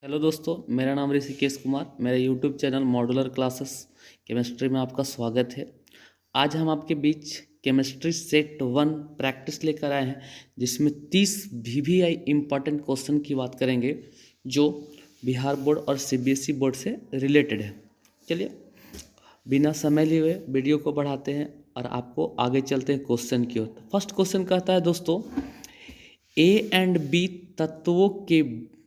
Hello दोस्तों, मेरा नाम ऋषिकेश कुमार। मेरे YouTube channel modular classes chemistry में आपका स्वागत है। आज हम आपके बीच केमिस्ट्री सेट 1 प्रैक्टिस लेकर आए हैं, जिसमें 30 VVI इम्पॉर्टेंट क्वेश्चन की बात करेंगे जो बिहार बोर्ड और CBSE बोर्ड से रिलेटेड है। चलिए बिना समय लिए हुए वीडियो को बढ़ाते हैं और आपको आगे चलते हैं क्वेश्चन की ओर। फर्स्ट क्वेश्चन कहता है दोस्तों, A एंड B तत्वों के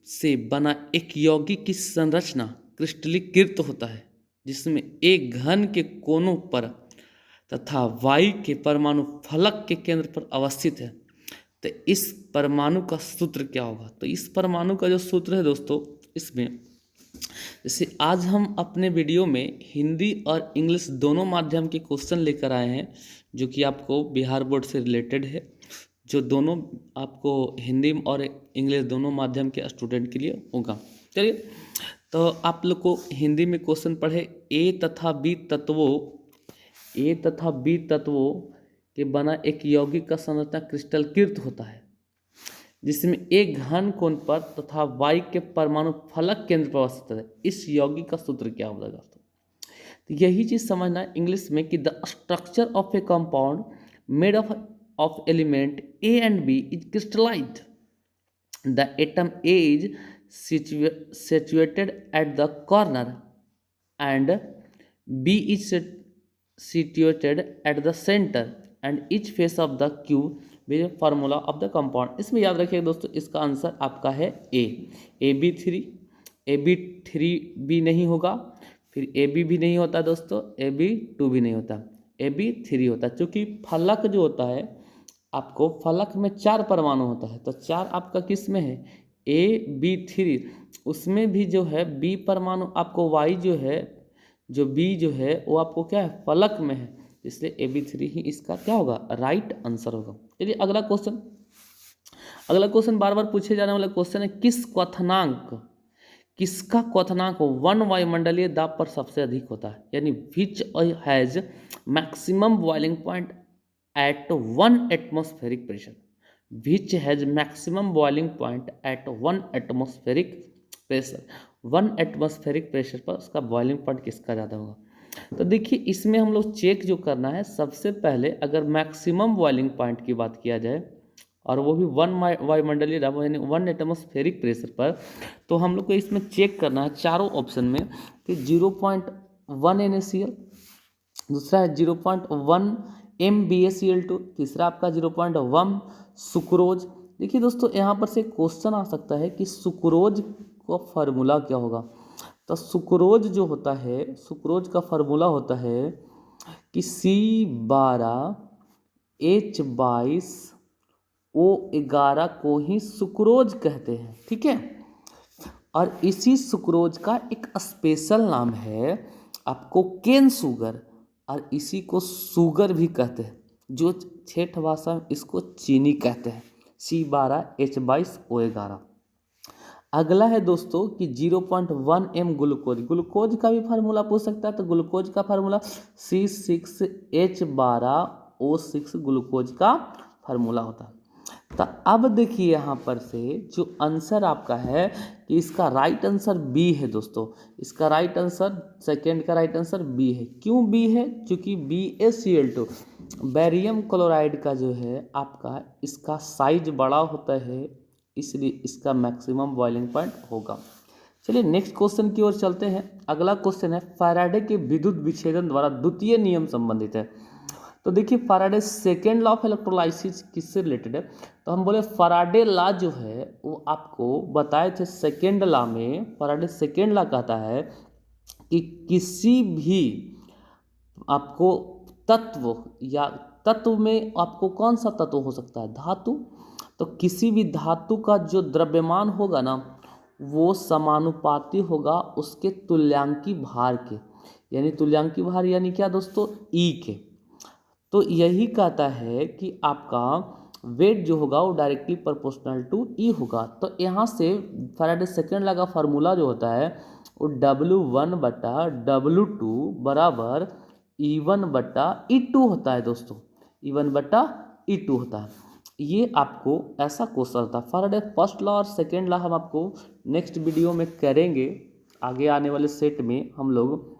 से बना एक यौगिक की संरचना क्रिस्टलीकृत होता है, जिसमें एक घन के कोनों पर तथा Y के परमाणु फलक के केंद्र पर अवस्थित है। तो इस परमाणु का सूत्र क्या होगा? तो इस परमाणु का जो सूत्र है दोस्तों, इसमें जैसे आज हम अपने वीडियो में हिंदी और इंग्लिश दोनों माध्यम के क्वेश्चन लेकर आए हैं, जो कि आपको बिहार बोर्ड से रिलेटेड है, जो दोनों आपको हिंदी और इंग्लिश दोनों माध्यम के स्टूडेंट के लिए होगा। चलिए, तो आप लोग को हिंदी में क्वेश्चन पढ़े, ए तथा बी तत्वों के बना एक यौगिक का संरचना क्रिस्टलीकृत होता है, जिसमें एक घन कोण पर तथा Y के परमाणु फलक केंद्र पर अवस्थित है। इस यौगिक का सूत्र क्या होगा दोस्तों? तो यही चीज समझना है इंग्लिश में कि the structure of A compound made of element A and B is crystallized. The atom A is situated at the corner and B is situated at the center and each face of the cube with a formula of the compound. इसमें याद रखिएगा दोस्तों, इसका answer आपका है A। AB3 नहीं होगा, फिर AB भी नहीं होता दोस्तों, AB2 भी नहीं होता, AB3 होता है। क्योंकि फलक जो होता है, आपको फलक में 4 परमाणु होता है, तो 4 आपका किस में है? AB3। उसमें भी जो है B परमाणु आपको Y जो है, जो B जो है वो आपको क्या है? फलक में है, इसलिए AB3 ही इसका क्या होगा? राइट आंसर होगा। चलिए अगला क्वेश्चन बार बार पूछे जाने वाला क्वेश्चन है, किसका क्वथनांक 1 वायुमंडलीय दाब पर सबसे अधिक होता है? यानी which has maximum boiling point at 1 atmospheric pressure, which has maximum boiling point at 1 atmospheric pressure। 1 atmospheric pressure पर उसका बॉइलिंग पॉइंट किसका ज़्यादा होगा? तो देखिए, इसमें हम लोग चेक जो करना है, सबसे पहले अगर मैक्सिमम बॉइलिंग पॉइंट की बात किया जाए और वो भी 1 वायुमंडलीय दाब यानी 1 एटमॉस्फेरिक प्रेशर पर, तो हम लोग को इसमें चेक करना है चारों ऑप्शन में कि 0.1 NaCl, दूसरा है 0.1 MbAcl2, तीसरा आपका 0.1 सुक्रोज। देखिए दोस्तों, यहाँ पर से क्वेश्चन आ सकता है कि सुक्रोज का फार्मूला क्या होगा? तो सुक्रोज जो होता है, सुक्रोज का फार्मूला होता है कि C12H22O11 को ही सुक्रोज कहते हैं, ठीक है। और इसी सुक्रोज का एक स्पेशल नाम है आपको केन शुगर, और इसी को शुगर भी कहते हैं, जो ठेठ भाषा में इसको चीनी कहते हैं, C12H22O11। अगला है दोस्तों कि 0.1 M ग्लूकोज का भी फार्मूला पूछ सकता है, तो ग्लूकोज का फार्मूला C6H12O6 ग्लूकोज का फार्मूला होता है। तो अब देखिए यहाँ पर से जो आंसर आपका है कि इसका राइट आंसर बी है दोस्तों। इसका राइट आंसर, सेकेंड का राइट आंसर बी है। क्यों बी है? क्योंकि BaCl2 बैरियम क्लोराइड का जो है आपका, इसका साइज बड़ा होता है, इसलिए इसका मैक्सिमम बॉइलिंग पॉइंट होगा। चलिए नेक्स्ट क्वेश्चन की ओर चलते हैं। अगला क्वेश्चन है, फैराडे के विद्युत विच्छेदन द्वारा द्वितीय नियम संबंधित है। तो देखिए, Faraday second law of electrolysis किससे रिलेटेड है? तो हम बोले फैराडे लॉ जो है वो आपको बताए थे सेकेंड लॉ में। फैराडे सेकेंड लॉ कहता है कि किसी भी आपको तत्व में आपको कौन सा तत्व हो सकता है? धातु। तो किसी भी धातु का जो द्रव्यमान होगा ना, वो समानुपाती होगा उसके तुल्यांकी भार के। यानी तुल्यांकी भार यानी क्या दोस्तों? E के। तो यही कहता है कि आपका वेट जो होगा वो डायरेक्टली प्रोपोर्शनल टू E होगा। तो यहाँ से फैराडे सेकेंड लॉ का फार्मूला जो होता है वो W1/W2 बराबर E1/E2 होता है दोस्तों। E1/E2 होता है। ये आपको ऐसा क्वेश्चन होता है। फैराडे फर्स्ट लॉ और सेकेंड लॉ हम आपको नेक्स्ट वीडियो में करेंगे, आगे आने वाले सेट में हम लोग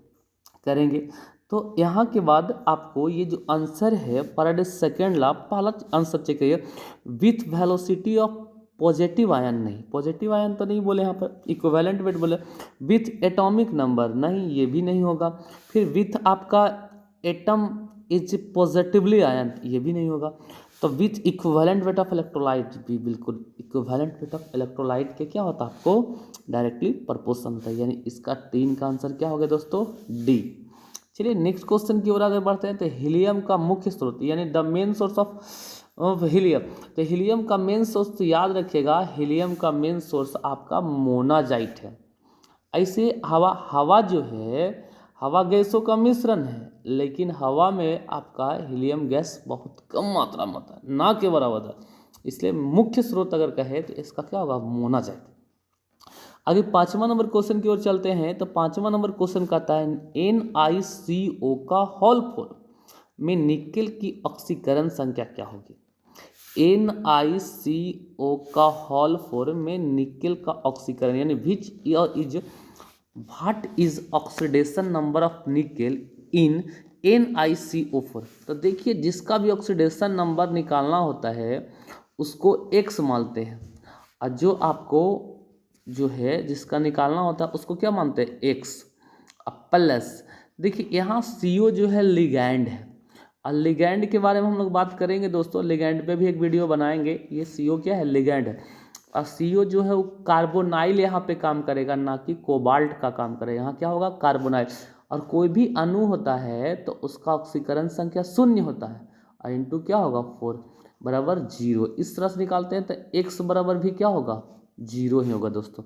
करेंगे। तो यहाँ के बाद आपको ये जो आंसर है फैराडे सेकेंड लॉ, पहला आंसर चेक करिए, with velocity of positive ion, नहीं पॉजिटिव आयन तो नहीं बोले यहाँ पर, इक्विवेलेंट वेट बोले, विथ एटॉमिक नंबर, नहीं ये भी नहीं होगा। फिर विथ आपका एटम इज पॉजिटिवली आयन, ये भी नहीं होगा। तो with equivalent weight of electrolyte भी बिल्कुल, इक्विवेलेंट वेट ऑफ इलेक्ट्रोलाइट के क्या होता है आपको डायरेक्टली प्रोपोर्शनल होता है, यानी इसका 3 का आंसर क्या हो गया दोस्तों, डी। चलिए नेक्स्ट क्वेश्चन की ओर आगे बढ़ते हैं। तो हीलियम का मुख्य स्रोत यानी the main source of helium, तो हीलियम का मेन सोर्स तो याद रखिएगा, हीलियम का मेन सोर्स आपका मोनाजाइट है। ऐसे हवा जो है, हवा गैसों का मिश्रण है, लेकिन हवा में आपका हीलियम गैस बहुत कम मात्रा में होता है, ना के बराबर है, इसलिए मुख्य स्रोत अगर कहे तो इसका क्या होगा, मोनाजाइट। आगे 5वां नंबर क्वेश्चन की ओर चलते हैं। तो 5वां नंबर क्वेश्चन कहता है NiCO का होल फॉर्म में निकेल की ऑक्सीकरण संख्या क्या होगी। NiCO का होल फॉर्म में निकेल का ऑक्सीकरण यानी what is oxidation number of nickel in NiCO4। तो देखिए जिसका भी ऑक्सीडेशन नंबर निकालना होता है उसको x मानते हैं, और जो आपको जो है जिसका निकालना होता है उसको क्या मानते हैं, x प्लस। देखिए यहाँ CO जो है लिगैंड है, और लिगैंड के बारे में हम लोग बात करेंगे दोस्तों, लिगैंड पे भी एक वीडियो बनाएंगे। ये CO क्या है, लिगैंड है, और CO जो है वो कार्बोनाइल यहाँ पे काम करेगा, ना कि कोबाल्ट का काम करेगा। यहाँ क्या होगा, कार्बोनाइल। और कोई भी अणु होता है तो उसका ऑक्सीकरण संख्या 0 होता है, और इंटू क्या होगा 4 बराबर 0। इस तरह से निकालते हैं तो x बराबर भी क्या होगा, 0 ही होगा दोस्तों।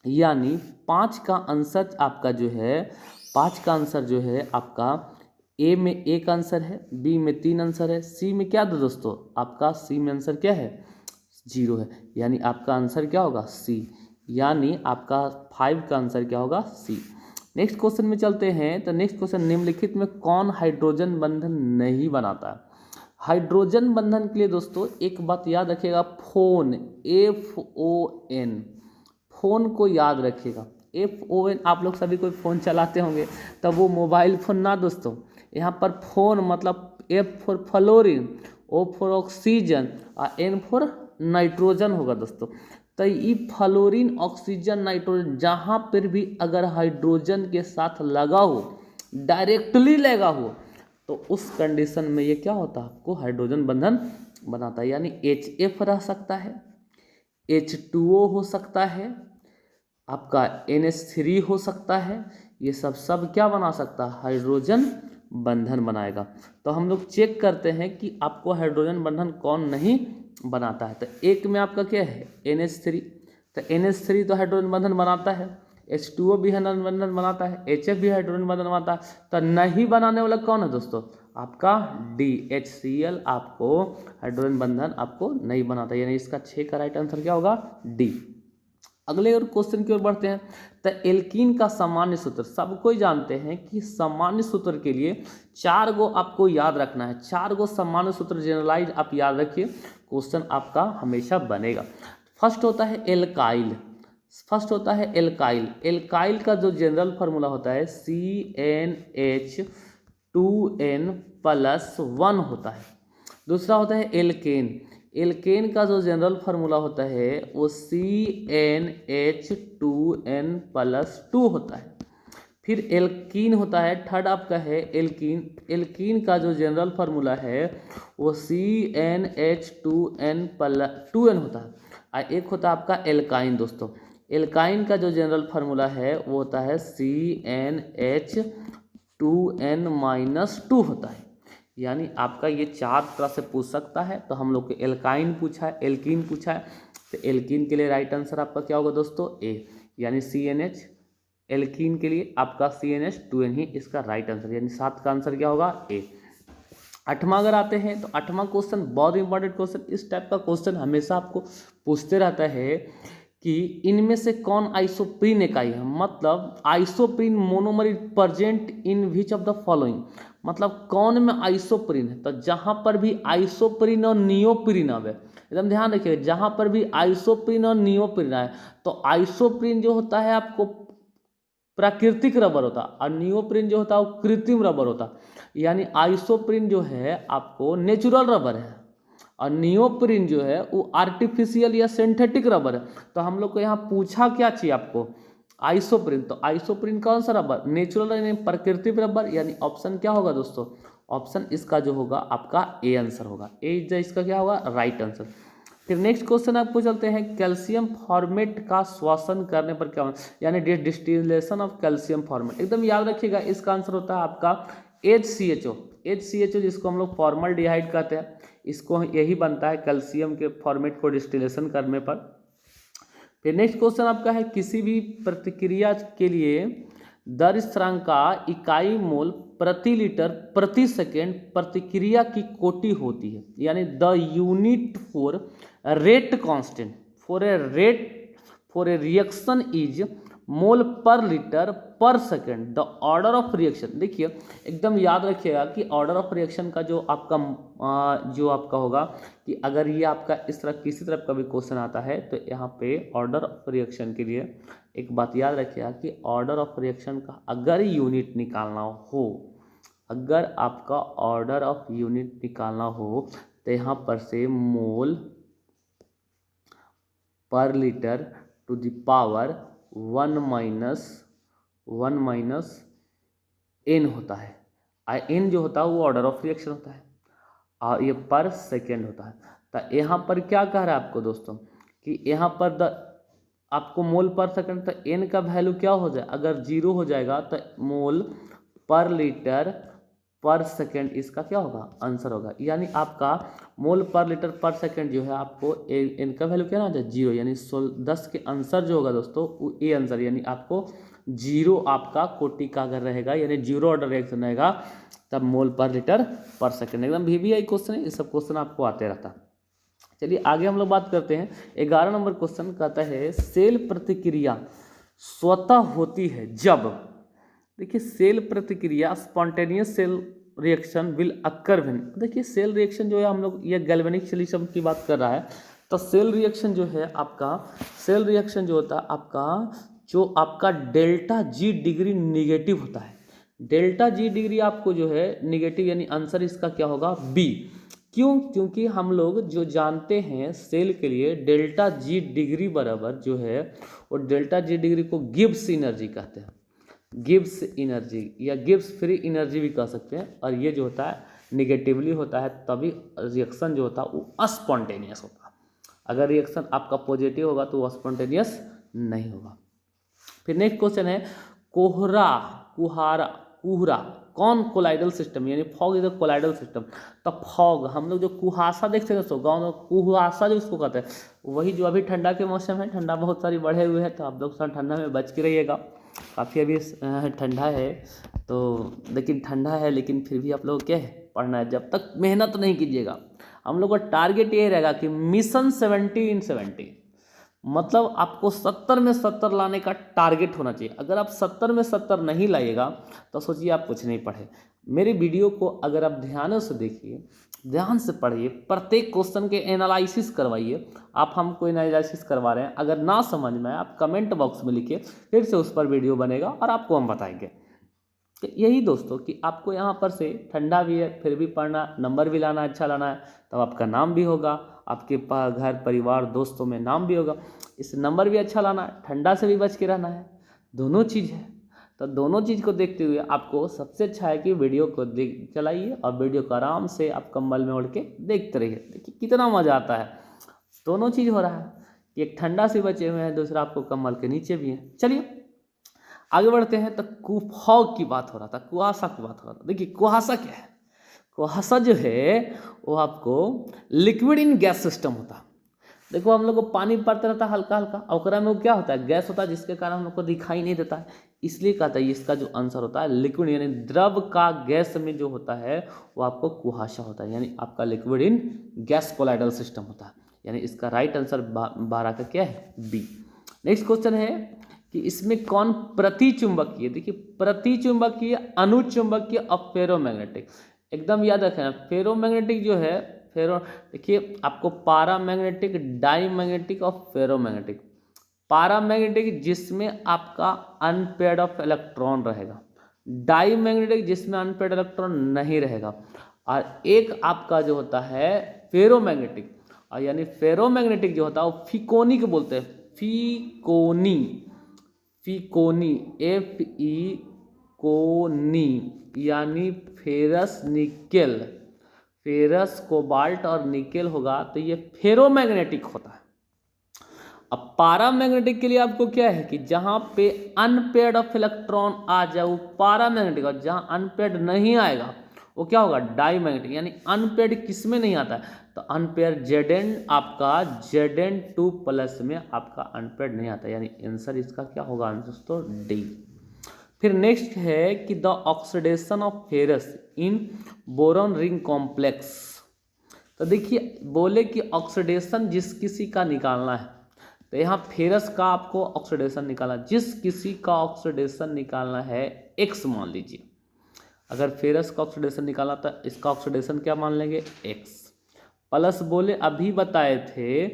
यानी 5 का आंसर आपका जो है, 5 का आंसर जो है आपका ए में 1 आंसर है, बी में 3 आंसर है, सी में क्या दो दोस्तों, आपका सी में आंसर क्या है, 0 है। यानी आपका आंसर क्या होगा, सी। यानी आपका 5 का आंसर क्या होगा, सी। नेक्स्ट क्वेश्चन में चलते हैं। तो नेक्स्ट क्वेश्चन, निम्नलिखित में कौन हाइड्रोजन बंधन नहीं बनाता है। हाइड्रोजन बंधन के लिए दोस्तों एक बात याद रखिएगा, फोन, FON, फोन को याद रखिएगा। FON, आप लोग सभी कोई फ़ोन चलाते होंगे, तब वो मोबाइल फ़ोन ना दोस्तों, यहाँ पर फोन मतलब F for fluorine, O for oxygen और N फॉर नाइट्रोजन होगा दोस्तों। तो ये फ्लोरीन, ऑक्सीजन, नाइट्रोजन जहाँ पर भी अगर हाइड्रोजन के साथ लगा हो, डायरेक्टली लगा हो, तो उस कंडीशन में ये क्या होता है, आपको हाइड्रोजन बंधन बनाता है। यानी HF रह सकता है, H2O हो सकता है, आपका NH3 हो सकता है, ये सब क्या बना सकता है, हाइड्रोजन बंधन बनाएगा। तो हम लोग चेक करते हैं कि आपको हाइड्रोजन बंधन कौन नहीं बनाता है। तो एक में आपका क्या है, NH3, तो NH3 तो हाइड्रोजन बंधन बनाता है, H2O भी हाइड्रोजन बंधन बनाता है, HF भी हाइड्रोजन बंधन बनाता है। तो नहीं बनाने वाला कौन है दोस्तों, आपका D, HCl आपको हाइड्रोजन बंधन आपको नहीं बनाता, यानी इसका 6 का राइट आंसर क्या होगा, D। अगले और क्वेश्चन की ओर बढ़ते हैं। तो एल्कीन का सामान्य सूत्र सबको ही जानते हैं कि सामान्य सूत्र के लिए 4 गो आपको याद रखना है, 4 गो सामान्य सूत्र जनरलाइज आप याद रखिए, क्वेश्चन आपका हमेशा बनेगा। फर्स्ट होता है एल्काइल, एल्काइल का जो जनरल फार्मूला होता है CnH2n+1 होता है। दूसरा होता है एल्केन का जो जनरल फार्मूला होता है वो CnH2n+2 होता है। फिर एल्कीन होता है, थर्ड आपका है एल्कीन का जो जनरल फार्मूला है वो CnH2n+2n होता है। और एक होता है आपका एल्काइन दोस्तों, एल्काइन का जो जनरल फार्मूला है वो होता है CnH2n-2 होता है। यानी आपका ये 4 तरह से पूछ सकता है। तो हम लोग को एल्काइन पूछा है, एल्कीन पूछा है, तो एल्कीन के लिए राइट आंसर आपका क्या होगा दोस्तों, ए, यानी CnH। एल्कीन के लिए आपका CnH2n ही इसका राइट आंसर, यानी 7 का आंसर क्या होगा, ए। 8वां अगर आते हैं तो 8वां क्वेश्चन बहुत इंपॉर्टेंट क्वेश्चन, इस टाइप का क्वेश्चन हमेशा आपको पूछते रहता है कि इनमें से कौन आइसोप्रीन इकाई है। मतलब isoprene monomer is present in which of the following, मतलब कौन में आइसोप्रीन है। तो जहां पर भी आइसोप्रीन और नियोप्रीन आवे, एकदम ध्यान रखिएगा, जहाँ पर भी आइसोप्रीन और नियोप्रीन आए तो आइसोप्रीन जो होता है आपको प्राकृतिक रबर होता और नियोप्रीन जो होता है वो कृत्रिम रबर होता। यानी आइसोप्रीन जो है आपको नेचुरल रबर है और नियोप्रीन जो है वो आर्टिफिशियल या सिंथेटिक रबर है। तो हम लोग को यहाँ पूछा क्या चाहिए आपको, आइसोप्रीन। तो आइसोप्रीन कौन सा रबर, नेचुरल यानी प्राकृतिक रबर, यानी ऑप्शन क्या होगा दोस्तों, ऑप्शन इसका जो होगा आपका ए आंसर होगा, ए इसका क्या होगा राइट आंसर। फिर नेक्स्ट क्वेश्चन आपको चलते हैं, कैल्शियम फॉर्मेट का श्वसन करने पर क्या होगा, यानी डिस्टिलेशन ऑफ कैल्शियम फॉर्मेट। एकदम याद रखिएगा इसका आंसर होता है आपका HCHO। HCHO जिसको हम लोग फॉर्मल्डिहाइड कहते हैं, इसको यही बनता है कैल्शियम के फॉर्मेट को डिस्टिलेशन करने पर। फिर नेक्स्ट क्वेश्चन आपका है, किसी भी प्रतिक्रिया के लिए दर स्थिरांक का इकाई मोल प्रति लीटर प्रति सेकेंड प्रतिक्रिया की कोटि होती है, यानी the unit for rate constant for a reaction is mole पर लीटर पर second. The order of reaction, देखिए एकदम याद रखिएगा कि ऑर्डर ऑफ रिएक्शन का जो आपका होगा कि अगर ये आपका इस तरह किसी तरह का भी क्वेश्चन आता है तो यहाँ पे ऑर्डर ऑफ रिएक्शन के लिए एक बात याद रखिएगा कि ऑर्डर ऑफ रिएक्शन का अगर यूनिट निकालना हो, अगर आपका ऑर्डर ऑफ यूनिट निकालना हो तो यहाँ पर से मोल पर litre to the power 1 minus n होता है। n जो होता है वो ऑर्डर ऑफ रिएक्शन होता है और ये पर सेकेंड होता है। तो यहाँ पर क्या कह रहा है आपको दोस्तों कि यहाँ पर आपको मोल पर सेकेंड, तो n का वैल्यू क्या हो जाए, अगर 0 हो जाएगा तो मोल पर लीटर पर सेकेंड इसका क्या होगा आंसर होगा। यानी आपका मोल पर लीटर पर सेकेंड जो है आपको n का वैल्यू क्या ना हो जाए 0, यानी 10 के आंसर जो होगा दोस्तों वो ए आंसर, यानी आपको 0 आपका कोटि का अगर रहेगा यानी 0 ऑर्डर रिएक्शन रहेगा तब मोल पर लीटर पर सेकेंड। एकदम VVI क्वेश्चन है, ये सब क्वेश्चन आपको आते रहता। चलिए आगे हम लोग बात करते हैं, 11 नंबर क्वेश्चन कहता है सेल प्रतिक्रिया स्वतः होती है जब, देखिए सेल प्रतिक्रिया spontaneous cell reaction will occur when. देखिए सेल रिएक्शन जो है हम लोग ये गैल्वेनिक सिलिकॉन की बात कर रहा है, तो सेल रिएक्शन जो है आपका, सेल रिएक्शन जो होता है आपका जो आपका डेल्टा G डिग्री निगेटिव होता है। डेल्टा G डिग्री आपको जो है निगेटिव, यानी आंसर इसका क्या होगा B। क्यों, क्योंकि हम लोग जो जानते हैं सेल के लिए डेल्टा G डिग्री बराबर जो है वो डेल्टा G डिग्री को गिब्स एनर्जी कहते हैं, गिब्स एनर्जी या गिब्स फ्री एनर्जी भी कह सकते हैं। और ये जो होता है निगेटिवली होता है तभी रिएक्शन जो होता है वो अस्पॉन्टेनियस होता है। अगर रिएक्शन आपका पॉजिटिव होगा तो वो स्पॉन्टेनियस नहीं होगा। फिर नेक्स्ट क्वेश्चन है, कुहरा कौन कोलाइडल सिस्टम, यानी fog is a colloidal system. तो फॉग हम लोग जो कुहासा देखते हैं दोस्तों, गाँव में कुहासा जो इसको कहते हैं, वही जो अभी ठंडा के मौसम है, ठंडा बहुत सारी बढ़े हुए हैं तो आप लोग ठंडा में बच के रहिएगा। काफ़ी अभी ठंडा है तो, लेकिन ठंडा है लेकिन फिर भी आप लोग क्या है पढ़ना है, जब तक मेहनत नहीं कीजिएगा। हम लोग का टारगेट ये रहेगा कि मिशन 70 in 70, मतलब आपको 70 में 70 लाने का टारगेट होना चाहिए। अगर आप 70 में 70 नहीं लाइएगा तो सोचिए आप कुछ नहीं पढ़े। मेरे वीडियो को अगर आप ध्यान से देखिए, ध्यान से पढ़िए, प्रत्येक क्वेश्चन के एनालिसिस करवाइए। आप हमको एनालिसिस करवा रहे हैं, अगर ना समझ में आए आप कमेंट बॉक्स में लिखिए, फिर से उस पर वीडियो बनेगा और आपको हम बताएंगे। तो यही दोस्तों कि आपको यहाँ पर से ठंडा भी है फिर भी पढ़ना, नंबर भी लाना, अच्छा लाना है, तब आपका नाम भी होगा, आपके घर परिवार दोस्तों में नाम भी होगा। इस नंबर भी अच्छा लाना है, ठंडा से भी बच के रहना है, दोनों चीज़ है। तो दोनों चीज़ को देखते हुए आपको सबसे अच्छा है कि वीडियो को चलाइए और वीडियो को आराम से आप कंबल में ओढ़ के देखते रहिए। देखिए कितना मज़ा आता है, दोनों चीज़ हो रहा है, एक ठंडा से बचे हुए हैं, दूसरा आपको कंबल के नीचे भी है। चलिए आगे बढ़ते हैं। तो फॉग की बात हो रहा था, कुहासा की बात हो रहा था। देखिए कुहासा क्या है, कुहासा जो है वो आपको लिक्विड इन गैस सिस्टम होता है। देखो हम लोग को पानी पड़ता रहता है हल्का हल्का, और में वो क्या होता है गैस होता है, जिसके कारण हम लोग को दिखाई नहीं देता है, इसलिए कहता है इसका जो आंसर होता है लिक्विड, यानी द्रव का गैस में जो होता है वो आपको कुहासा होता है, यानी आपका liquid in gas colloidal system होता है। यानी इसका राइट आंसर 12 का क्या है बी। नेक्स्ट क्वेश्चन है कि इसमें कौन प्रतिचुंबकीय, देखिए प्रतिचुंबकीय, अनुचुंबकीय और फेरोमैग्नेटिक। एकदम याद रखना, फेरोमैग्नेटिक जो है, फेरो, देखिए आपको पारामैग्नेटिक, डाईमैग्नेटिक और फेरोमैग्नेटिक। पारामैग्नेटिक जिसमें आपका अनपेयर्ड ऑफ इलेक्ट्रॉन रहेगा, डाईमैग्नेटिक जिसमें अनपेयर्ड इलेक्ट्रॉन नहीं रहेगा, और एक आपका जो होता है फेरोमैग्नेटिक, और यानी फेरोमैग्नेटिक जो होता है वो फिकोनिक बोलते हैं, फिकोनी, फिकोनी, एफ ई कोनी, यानी फेरस निकेल, फेरस कोबाल्ट और निकेल होगा तो ये फेरोमैग्नेटिक होता है। अब पारामैग्नेटिक के लिए आपको क्या है कि जहां पे अनपेयर्ड ऑफ इलेक्ट्रॉन आ जाए वो पारामैग्नेटिक, और जहां अनपेयर्ड नहीं आएगा वो क्या होगा, डाईमैग्नेटिक। यानी अनपेयर्ड किस में नहीं आता है, तो अनपेयर्ड Zn आपका Zn2 प्लस में आपका अनपेयर्ड नहीं आता, यानी आंसर इसका क्या होगा दोस्तों, डी। फिर नेक्स्ट है कि the oxidation of ferrous in boron ring complex. तो देखिए बोले कि ऑक्सीडेशन जिस किसी का निकालना है, तो यहाँ फेरस का आपको ऑक्सीडेशन निकालना, जिस किसी का ऑक्सीडेशन निकालना है x मान लीजिए, अगर फेरस का ऑक्सीडेशन निकाला तो इसका ऑक्सीडेशन क्या मान लेंगे, x प्लस बोले अभी बताए थे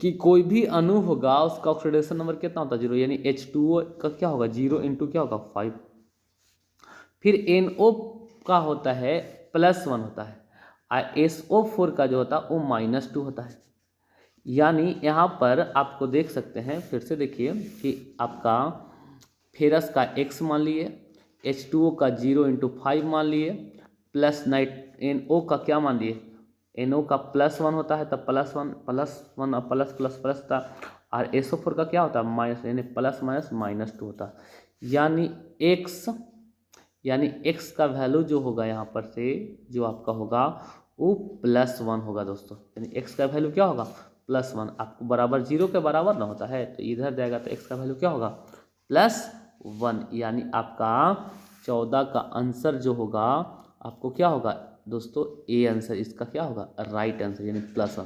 कि कोई भी अणु होगा उसका ऑक्सीडेशन नंबर कितना होता है, 0, यानी H2O का क्या होगा 0 इंटू क्या होगा 5। फिर NO का होता है +1 होता है, और SO4 का जो होता है वो -2 होता है। यानी यहाँ पर आपको देख सकते हैं, फिर से देखिए कि आपका फेरस का x मान लिए, H2O का 0 इंटू 5 मान लिए, प्लस NO का क्या मान लिए, NO का +1 होता है, तब +1 +1 प्लस प्लस प्लस था, और SO4 का क्या होता है माइनस, यानी प्लस माइनस -2 होता है। यानी x का वैल्यू जो होगा यहाँ पर से जो आपका होगा वो +1 होगा दोस्तों, यानी x का वैल्यू क्या होगा +1। आपको बराबर 0 के बराबर ना होता है तो इधर जाएगा तो x का वैल्यू क्या होगा +1, यानी आपका 14 का आंसर जो होगा आपको क्या होगा दोस्तों, ए आंसर इसका क्या होगा राइट आंसर, यानी +1।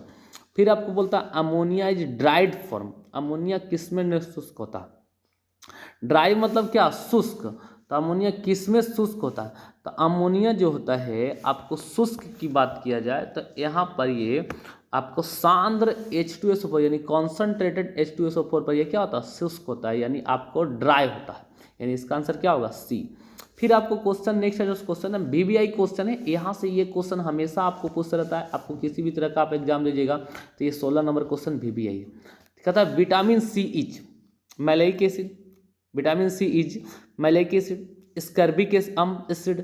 फिर आपको बोलता है ammonia is dried form, ammonia किस में शुष्क होता है, ड्राई मतलब क्या शुष्क, तो अमोनिया किस में शुष्क होता है, तो अमोनिया जो होता है आपको शुष्क की बात किया जाए तो यहाँ पर ये आपको सांद्र H2SO4 यानी कॉन्सनट्रेटेड H2SO4 पर ये क्या होता है शुष्क होता है, यानी आपको ड्राई होता है, यानी इसका आंसर क्या होगा सी। फिर आपको क्वेश्चन नेक्स्ट है जो क्वेश्चन है VBI क्वेश्चन है, यहाँ से ये क्वेश्चन हमेशा आपको पूछता रहता है, आपको किसी भी तरह का आप एग्जाम लीजिएगा तो ये 16 नंबर क्वेश्चन VBI है। कहता है vitamin C is maleic acid, vitamin C is maleic acid, ascorbic acid,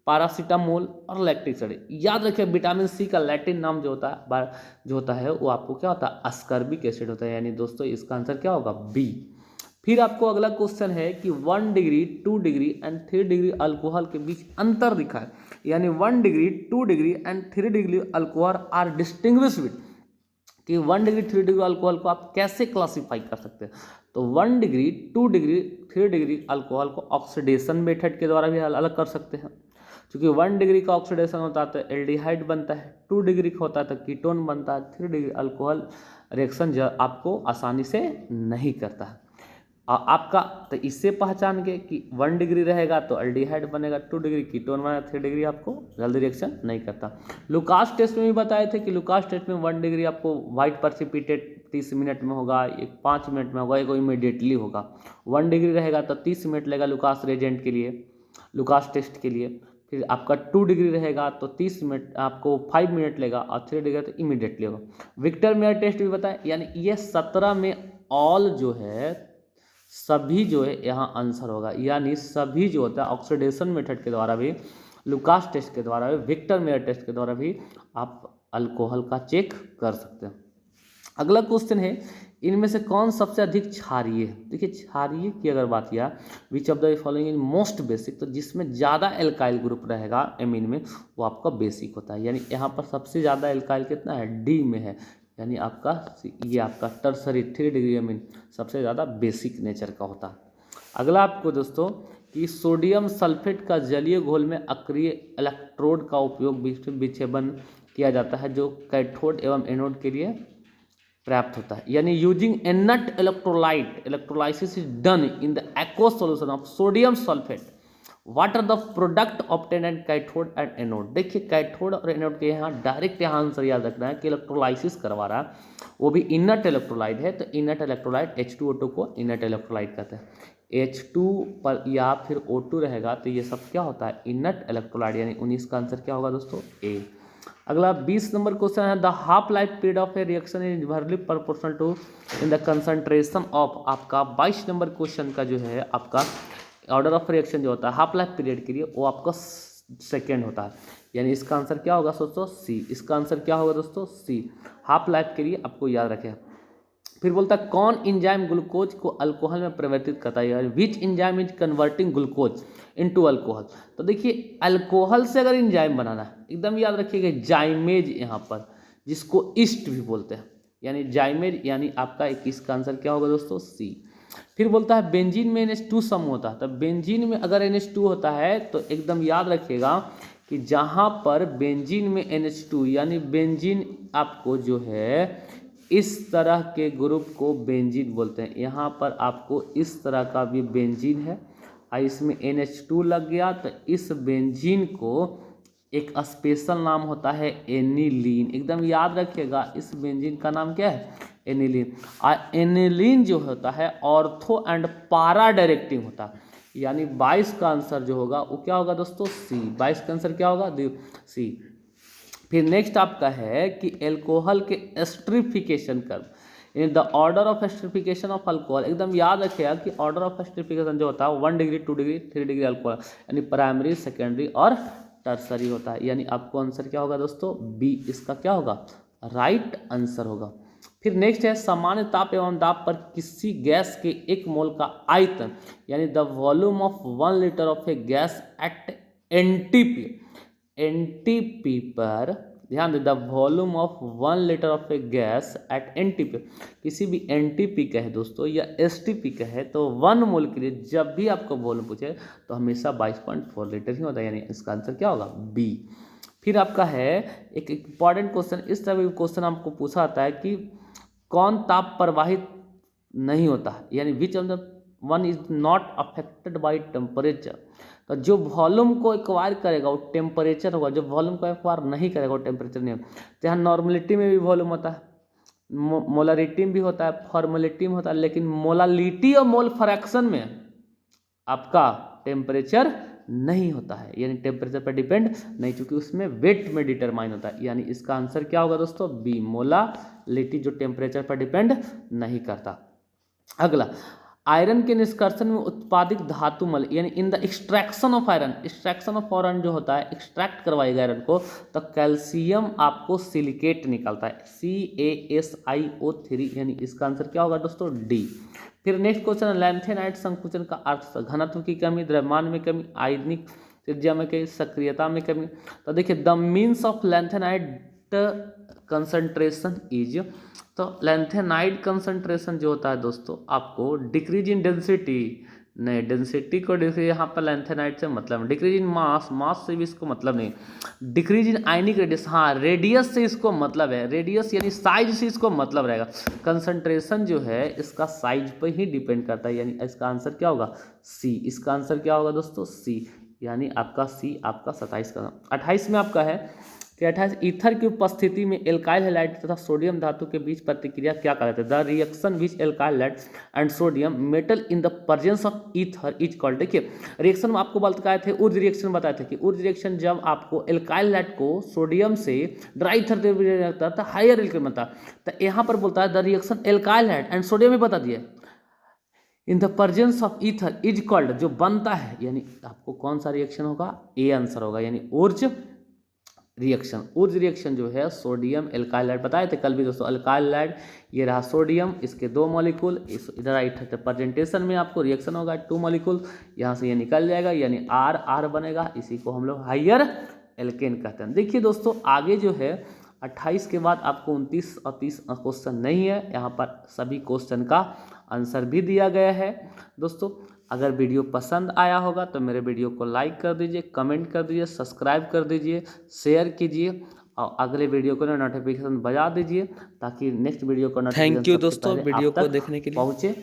paracetamol और लैक्टिक एसिड। याद रखिए विटामिन सी का लैटिन नाम जो होता है वो आपको क्या होता है अस्कर्बिक एसिड होता है, यानी दोस्तों इसका आंसर क्या होगा बी। फिर आपको अगला क्वेश्चन है कि 1 degree 2 degree and 3 degree alcohol के बीच अंतर दिखा है, यानी 1 degree 2 degree and 3 degree alcohol are distinguished, कि 1 डिग्री 3 डिग्री अल्कोहल को आप कैसे क्लासीफाई कर सकते हैं, तो 1 डिग्री 2 डिग्री 3 डिग्री अल्कोहल को ऑक्सीडेशन मेथड के द्वारा भी अलग कर सकते हैं, क्योंकि 1 डिग्री का ऑक्सीडेशन होता है तो एल्डिहाइड बनता है, 2 डिग्री का होता है तो कीटोन बनता है, 3 डिग्री अल्कोहल रिएक्शन आपको आसानी से नहीं करता है। आपका तो इससे पहचान के कि 1 डिग्री रहेगा तो एल्डिहाइड बनेगा, 2 डिग्री कीटोन बनेगा, 3 डिग्री आपको जल्दी रिएक्शन नहीं करता। लुकास टेस्ट में भी बताए थे कि लुकास टेस्ट में 1 डिग्री आपको वाइट प्रेसिपिटेट 30 मिनट में होगा, एक 5 मिनट में होगा, एक इमीडिएटली होगा। 1 डिग्री रहेगा तो 30 मिनट लगेगा लुकास रिएजेंट के लिए, लुकास टेस्ट के लिए। फिर आपका 2 डिग्री रहेगा तो 30 मिनट आपको 5 मिनट लेगा, और 3 डिग्री तो इमीडिएटली होगा। विक्टर मेयर टेस्ट भी बताए, यानी ये 17 में ऑल जो है सभी जो है यहाँ आंसर होगा, यानी सभी जो होता है ऑक्सीडेशन मेथड के द्वारा भी, लुकास टेस्ट के द्वारा भी, विक्टर मेयर टेस्ट के द्वारा भी आप अल्कोहल का चेक कर सकते हैं। अगला क्वेश्चन है इनमें से कौन सबसे अधिक क्षारीय है। देखिए क्षारीय की अगर बात किया which of the following is most basic, तो जिसमें ज़्यादा एल्काइल ग्रुप रहेगा एमीन में वो आपका बेसिक होता है, यानी यहाँ पर सबसे ज़्यादा एल्काइल कितना है डी में है, यानी आपका ये आपका टर्सरी 3 डिग्री एमीन सबसे ज़्यादा बेसिक नेचर का होता है। अगला आपको दोस्तों कि सोडियम सल्फेट का जलीय घोल में अक्रिय इलेक्ट्रोड का उपयोग विक्षेपण किया जाता है जो कैथोड एवं एनोड के लिए प्राप्त होता है, यानी using inert electrolyte electrolysis is done in the aqueous solution of sodium sulphate what are the product obtain and cathode and anode. देखिए कैथोड और एनोड के यहाँ डायरेक्ट यहाँ आंसर याद रखना है कि इलेक्ट्रोलाइसिस करवा रहा है, वो भी इनर्ट इलेक्ट्रोलाइट है, तो इनर्ट इलेक्ट्रोलाइट H2O2 को इनर्ट इलेक्ट्रोलाइट कहते हैं। H2 पर या फिर O2 रहेगा तो ये सब क्या होता है, इनर्ट इलेक्ट्रोलाइट, यानी 19 का आंसर क्या होगा दोस्तों, ए। अगला 20 नंबर क्वेश्चन है, the half life period of a reaction is inversely proportional to in the concentration of. आपका 22 नंबर क्वेश्चन का जो है आपका ऑर्डर ऑफ रिएक्शन जो होता है हाफ लाइफ पीरियड के लिए वो आपका सेकेंड होता है, यानी इसका आंसर क्या होगा दोस्तों, सी। इसका आंसर क्या होगा दोस्तों, सी। हाफ लाइफ के लिए आपको याद रखें। फिर बोलता है कौन इंजाइम ग्लूकोज को अल्कोहल में परिवर्तित करता है, which enzyme is converting glucose into alcohol. तो देखिए अल्कोहल से अगर इंजाइम बनाना है, एकदम याद रखिएगा जाइमेज यहाँ पर, जिसको ईस्ट भी बोलते हैं, यानी जाइमेज, यानी आपका 21 का आंसर क्या होगा दोस्तों, सी। फिर बोलता है बेंजीन में NH2 सम होता है, तो बेंजीन में अगर NH2 होता है तो एकदम याद रखिएगा कि जहाँ पर बेंजीन में NH2 यानी बेंजीन आपको जो है इस तरह के ग्रुप को बेंजीन बोलते हैं। यहाँ पर आपको इस तरह का भी बेंजीन है और इसमें NH2 लग गया, तो इस बेंजीन को एक स्पेशल नाम होता है एनिलीन। एकदम याद रखिएगा इस बेंजीन का नाम क्या है, एनिलीन। और एनिलीन जो होता है ऑर्थो एंड पारा डायरेक्टिंग होता है, यानी 22 का आंसर जो होगा वो क्या होगा दोस्तों, सी। 22 का आंसर क्या होगा, सी। फिर नेक्स्ट आपका है कि एल्कोहल के esterification curve in the order of esterification of alcohol. एकदम याद रखिएगा कि ऑर्डर ऑफ एस्टरिफिकेशन जो होता है 1 डिग्री 2 डिग्री 3 डिग्री अल्कोहल, यानी प्राइमरी सेकेंडरी और टर्सरी होता है, यानी आपको आंसर क्या होगा दोस्तों, बी। इसका क्या होगा, राइट आंसर होगा। फिर नेक्स्ट है सामान्य ताप एवं दाब पर किसी गैस के 1 मोल का आयतन, यानी the volume of 1 litre of A gas at NTP. NTP पर ध्यान दें, the volume of 1 litre of A gas at NTP. किसी भी एनटीपी का है दोस्तों या एसटीपी का है तो 1 मोल के लिए जब भी आपको वॉल्यूम पूछे तो हमेशा 22.4 लीटर ही होता है, यानी इसका आंसर क्या होगा, बी। फिर आपका है एक इंपॉर्टेंट क्वेश्चन, इस तरह का क्वेश्चन आपको पूछा आता है कि कौन ताप प्रवाहित नहीं होता है, यानी which of the one is not affected by temperature. तो जो वॉल्यूम को एक्वायर करेगा वो टेम्परेचर होगा, जो वॉल्यूम को एक्वायर नहीं करेगा वो टेम्परेचर नहीं होगा। तो यहाँ नॉर्मलिटी में भी वॉल्यूम होता है, मोलरिटी में भी होता है, फॉर्मेलिटी में होता है, लेकिन मोलालिटी और मोल फ्रैक्शन में आपका टेम्परेचर नहीं होता है, यानी टेम्परेचर पर डिपेंड नहीं, क्योंकि उसमें वेट में डिटरमाइन होता है, यानी इसका आंसर क्या होगा दोस्तों, बी। मोलालिटी जो टेम्परेचर पर डिपेंड नहीं करता। अगला आयरन के निष्कर्षण में उत्पादित धातु मल, यानी in the extraction of iron, extraction of iron जो होता है, एक्सट्रैक्ट करवाएगा आयरन को तो कैल्शियम आपको सिलिकेट निकलता है, CaSiO3, यानी इसका आंसर क्या होगा दोस्तों, डी। फिर नेक्स्ट क्वेश्चन, लैंथेनाइट संकुचन का अर्थ, घनत्व की कमी, द्रव्यमान में कमी, आयनिक त्रिज्या में कमी, सक्रियता में कमी। तो देखिए the means of lanthanide concentration is, तो लैंथेनाइड कंसंट्रेशन जो होता है दोस्तों आपको डिक्रीज इन डेंसिटी, नहीं डेंसिटी को डिक्रीज यहाँ पर लैंथेनाइड से मतलब, डिक्रीज इन मास, मास से भी इसको मतलब नहीं, डिक्रीज इन आयनिक रेडियस, हाँ रेडियस से इसको मतलब है, रेडियस यानी साइज से इसको मतलब रहेगा। कंसंट्रेशन जो है इसका साइज पर ही डिपेंड करता है, यानी इसका आंसर क्या होगा, सी। इसका आंसर क्या होगा दोस्तों, सी, यानी आपका सी आपका 27 का। 28 में आपका है कि 28 ईथर की उपस्थिति में एल्काइल हैलाइड तथा सोडियम धातु के बीच प्रतिक्रिया क्या कहलाता है, the reaction which alkyl halide and sodium metal in the presence of ether is called. देखिए रिएक्शन में आपको बताए थे, ऊर्ज रिएक्शन बताए थे कि ऊर्ज रिएक्शन जब आपको एल्काइल हैलाइड को सोडियम से ड्राई ईथर लगता था हायर एल्काइल बनता, तो यहाँ पर बोलता है the reaction alkyl halide and sodium में बता दिया in the presence of ether is called, जो बनता है, यानी आपको कौन सा रिएक्शन होगा, ए आंसर होगा, यानी ऊर्ज रिएक्शन। ऊर्ज रिएक्शन जो है सोडियम एल्काइल हैलाइड बताए थे कल भी दोस्तों, एल्काइल हैलाइड ये रहा सोडियम, इसके 2 मॉलिक्यूल, इधर राइट प्रेजेंटेशन में आपको रिएक्शन होगा 2 मॉलिक्यूल, यहाँ से ये निकल जाएगा, यानी आर बनेगा, इसी को हम लोग हायर एल्केन कहते हैं। देखिए दोस्तों आगे जो है 28 के बाद आपको 29 और 30 क्वेश्चन नहीं है, यहाँ पर सभी क्वेश्चन का आंसर भी दिया गया है। दोस्तों अगर वीडियो पसंद आया होगा तो मेरे वीडियो को लाइक कर दीजिए, कमेंट कर दीजिए, सब्सक्राइब कर दीजिए, शेयर कीजिए और अगले वीडियो को नोटिफिकेशन बजा दीजिए ताकि नेक्स्ट वीडियो को नोटिफिकेशन थैंक यू दोस्तों वीडियो को देखने के लिए पहुँचे।